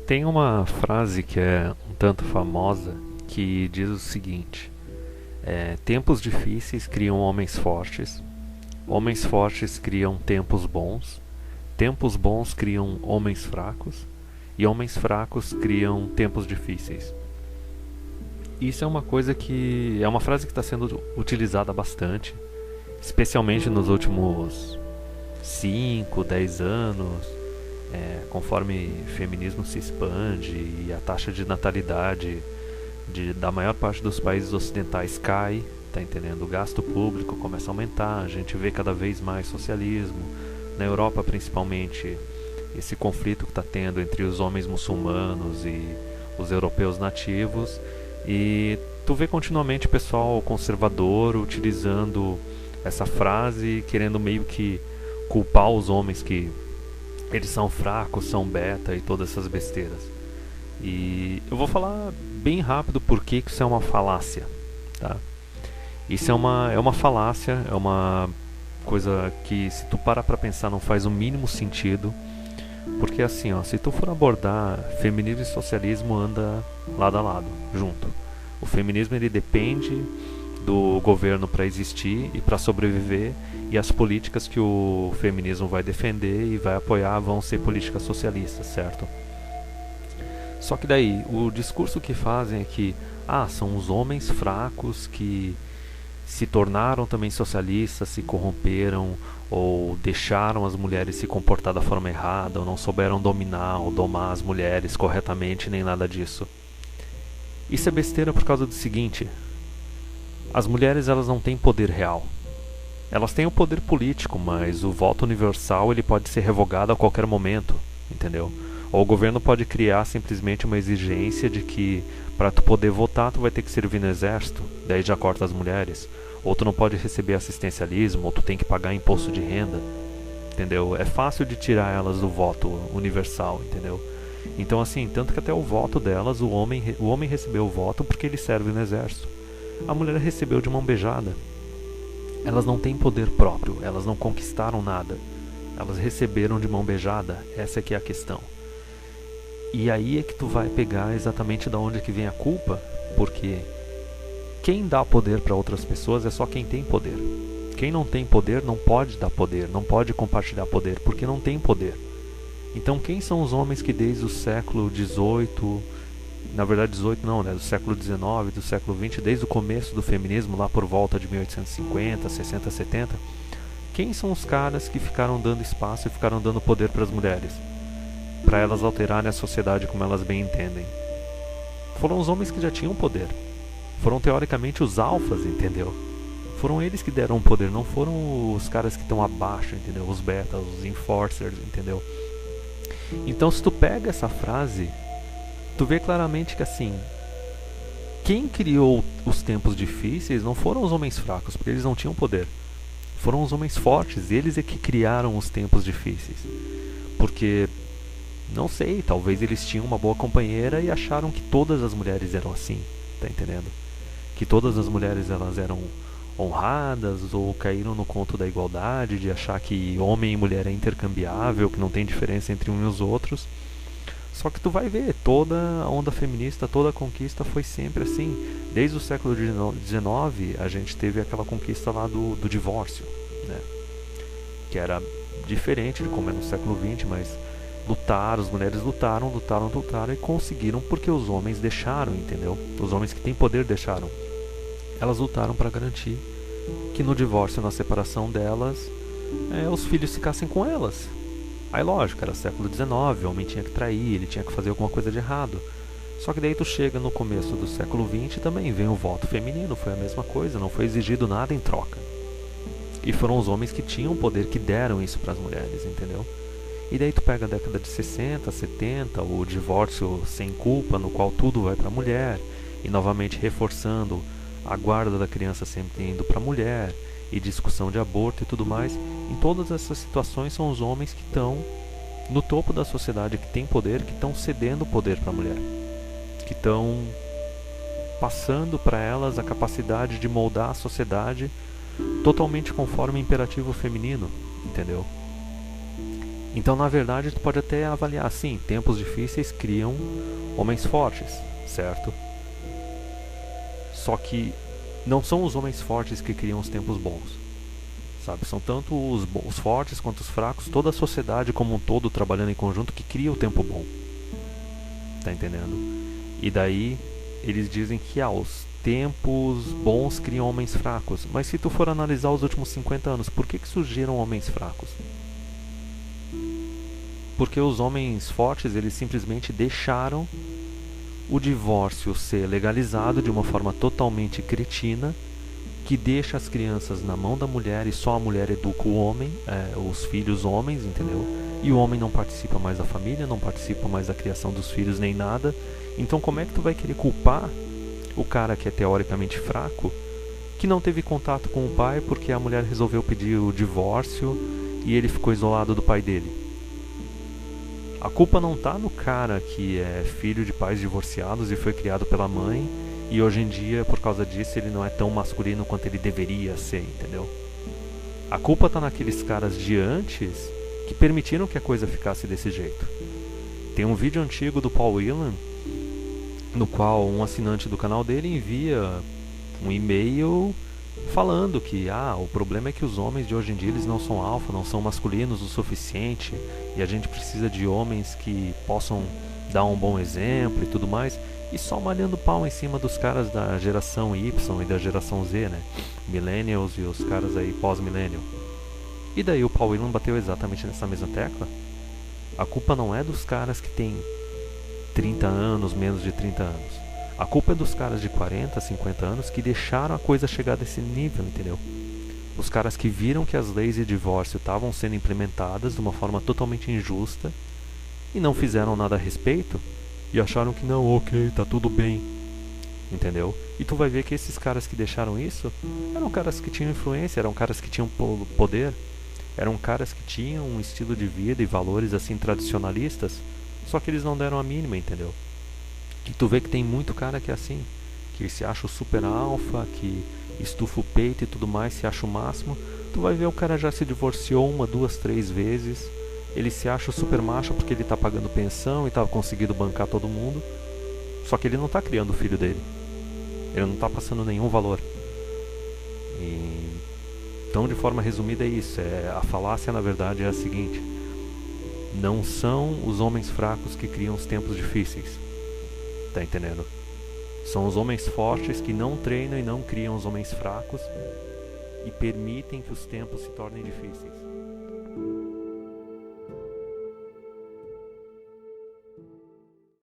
Tem uma frase que é um tanto famosa que diz o seguinte: tempos difíceis criam homens fortes criam tempos bons criam homens fracos e homens fracos criam tempos difíceis. Isso é uma coisa que é uma frase que está sendo utilizada bastante, especialmente nos últimos 5, 10 anos, conforme o feminismo se expande e a taxa de natalidade da maior parte dos países ocidentais cai, tá entendendo? O gasto público começa a aumentar, a gente vê cada vez mais socialismo. Na Europa, principalmente, esse conflito que está tendo entre os homens muçulmanos e os europeus nativos. E tu vê continuamente pessoal conservador utilizando essa frase, querendo meio que culpar os homens que eles são fracos, são beta e todas essas besteiras. E eu vou falar bem rápido por que isso é uma falácia, tá? Isso é uma falácia, é uma coisa que, se tu parar pra pensar, não faz o mínimo sentido. Porque assim, ó, se tu for abordar, feminismo e socialismo anda lado a lado, junto. O feminismo ele depende do governo para existir e para sobreviver, e as políticas que o feminismo vai defender e vai apoiar vão ser políticas socialistas, certo? Só que daí, o discurso que fazem é que são os homens fracos que se tornaram também socialistas, se corromperam ou deixaram as mulheres se comportar da forma errada, ou não souberam dominar ou domar as mulheres corretamente, nem nada disso. Isso é besteira por causa do seguinte: as mulheres elas não têm poder real. Elas têm o poder político, mas o voto universal ele pode ser revogado a qualquer momento, entendeu? Ou o governo pode criar simplesmente uma exigência de que para tu poder votar tu vai ter que servir no exército, daí já corta as mulheres. Ou tu não pode receber assistencialismo, ou tu tem que pagar imposto de renda, entendeu? É fácil de tirar elas do voto universal, entendeu? Então assim, tanto que até o voto delas, o homem recebeu o voto porque ele serve no exército. A mulher recebeu de mão beijada. Elas não têm poder próprio, elas não conquistaram nada. Elas receberam de mão beijada, essa é que é a questão. E aí é que tu vai pegar exatamente da onde que vem a culpa, porque quem dá poder para outras pessoas é só quem tem poder. Quem não tem poder não pode dar poder, não pode compartilhar poder, porque não tem poder. Então quem são os homens que desde o século XVIII, na verdade 18 não, né, do século XIX, do século XX, desde o começo do feminismo, lá por volta de 1850, 60, 70, quem são os caras que ficaram dando espaço e ficaram dando poder para as mulheres? Para elas alterarem a sociedade como elas bem entendem. Foram os homens que já tinham poder. Foram teoricamente os alfas, entendeu? Foram eles que deram o poder, não foram os caras que estão abaixo, entendeu? Os betas, os enforcers, entendeu? Então se tu pega essa frase, tu vê claramente que assim, quem criou os tempos difíceis não foram os homens fracos, porque eles não tinham poder. Foram os homens fortes, eles é que criaram os tempos difíceis. Porque, não sei, talvez eles tinham uma boa companheira e acharam que todas as mulheres eram assim, tá entendendo? Que todas as mulheres elas eram honradas, ou caíram no conto da igualdade, de achar que homem e mulher é intercambiável, que não tem diferença entre um e os outros. Só que tu vai ver, toda a onda feminista, toda a conquista foi sempre assim. Desde o século XIX, a gente teve aquela conquista lá do divórcio, né? Que era diferente de como é no século XX, mas as mulheres lutaram e conseguiram porque os homens deixaram, entendeu? Os homens que têm poder deixaram. Elas lutaram para garantir que no divórcio, na separação delas, os filhos ficassem com elas. Aí lógico, era século XIX, o homem tinha que trair, ele tinha que fazer alguma coisa de errado. Só que daí tu chega no começo do século XX e também vem o voto feminino, foi a mesma coisa, não foi exigido nada em troca. E foram os homens que tinham poder que deram isso para as mulheres, entendeu? E daí tu pega a década de 60, 70, o divórcio sem culpa, no qual tudo vai para a mulher, e novamente reforçando a guarda da criança sempre indo para a mulher, e discussão de aborto e tudo mais. Em todas essas situações são os homens que estão no topo da sociedade, que têm poder, que estão cedendo poder para a mulher, que estão passando para elas a capacidade de moldar a sociedade totalmente conforme o imperativo feminino, entendeu? Então, na verdade, tu pode até avaliar assim, tempos difíceis criam homens fortes, certo? Só que não são os homens fortes que criam os tempos bons, sabe? São tanto os fortes quanto os fracos, toda a sociedade como um todo trabalhando em conjunto que cria o tempo bom. Tá entendendo? E daí eles dizem que os tempos bons criam homens fracos. Mas se tu for analisar os últimos 50 anos, por que surgiram homens fracos? Porque os homens fortes, eles simplesmente deixaram o divórcio ser legalizado de uma forma totalmente cretina, que deixa as crianças na mão da mulher e só a mulher educa o homem, os filhos homens, entendeu? E o homem não participa mais da família, não participa mais da criação dos filhos nem nada. Então como é que tu vai querer culpar o cara que é teoricamente fraco, que não teve contato com o pai porque a mulher resolveu pedir o divórcio e ele ficou isolado do pai dele? A culpa não tá no cara que é filho de pais divorciados e foi criado pela mãe e hoje em dia, por causa disso, ele não é tão masculino quanto ele deveria ser, entendeu? A culpa tá naqueles caras de antes que permitiram que a coisa ficasse desse jeito. Tem um vídeo antigo do Paul Whelan no qual um assinante do canal dele envia um e-mail falando que o problema é que os homens de hoje em dia eles não são alfa, não são masculinos o suficiente e a gente precisa de homens que possam dar um bom exemplo e tudo mais, e só malhando pau em cima dos caras da geração Y e da geração Z, né? Millennials e os caras aí pós-millennial. E daí o Paul Whelan bateu exatamente nessa mesma tecla. A culpa não é dos caras que têm 30 anos, menos de 30 anos. A culpa é dos caras de 40, 50 anos que deixaram a coisa chegar desse nível, entendeu? Os caras que viram que as leis de divórcio estavam sendo implementadas de uma forma totalmente injusta e não fizeram nada a respeito e acharam que não, ok, tá tudo bem, entendeu? E tu vai ver que esses caras que deixaram isso eram caras que tinham influência, eram caras que tinham poder, eram caras que tinham um estilo de vida e valores assim tradicionalistas, só que eles não deram a mínima, entendeu? Que tu vê que tem muito cara que é assim, que se acha o super alfa, que estufa o peito e tudo mais, se acha o máximo. Tu vai ver o cara já se divorciou 1, 2, 3 vezes. Ele se acha o super macho porque ele tá pagando pensão e tá conseguindo bancar todo mundo. Só que ele não tá criando o filho dele. Ele não tá passando nenhum valor. Então, de forma resumida é isso. A falácia na verdade é a seguinte: não são os homens fracos que criam os tempos difíceis. Tá entendendo? São os homens fortes que não treinam e não criam os homens fracos e permitem que os tempos se tornem difíceis.